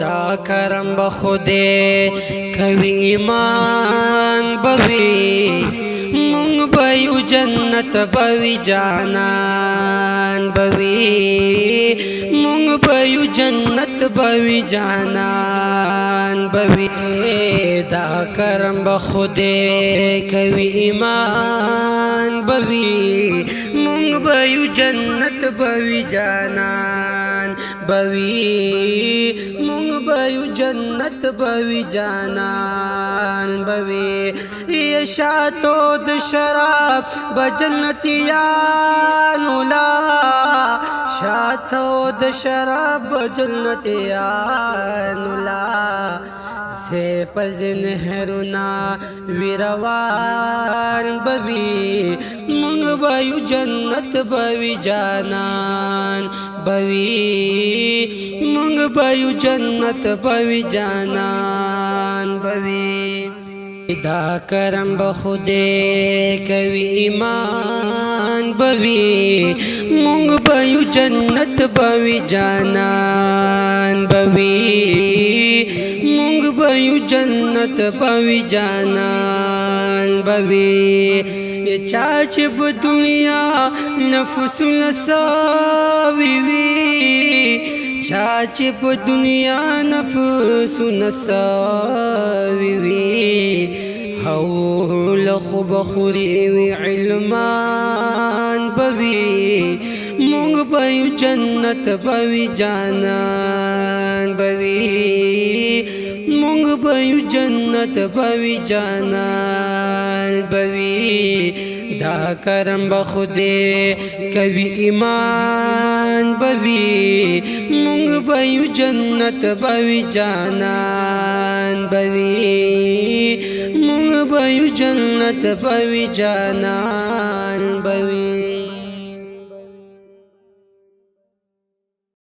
دا کرم بخودے کوي ایمان بوي مونږ بيو جنت بوي جانان بوي مونږ بيو جنت بوي جانان بوي دا کرم بخودے کوي ایمان بوي مونږ بيو جنت بوي جانان بوي مونږ بيو جنت بوي جانان بوي یہ شاتو د شراب بجنتیانو لا شاتو د شراب بجنتیانو لا سے پزن هرونا ویروان بوي مونږ بيو جنت بوي جانان بوي مونږ بيو جنت بوي جانان بوي دا کرم بخودے کوي ایمان بوي مونږ بيو جنت بوي جانان بوي مونږ بيو جنت بوي جانان بوي چاچ په دنیا نفس نساوي وي چاچ په دنیا نفس نساوي وي حول خو بخوري وي علمان بوي مونږ بيو جنت بوي جانان بوي مونږ بيو جنت بوي جانان بوي دا کرم بخودے کوي ایمان بوي مونږ بيو جنت بوي جانان بوي مونږ بيو جنت بوي جانان بوي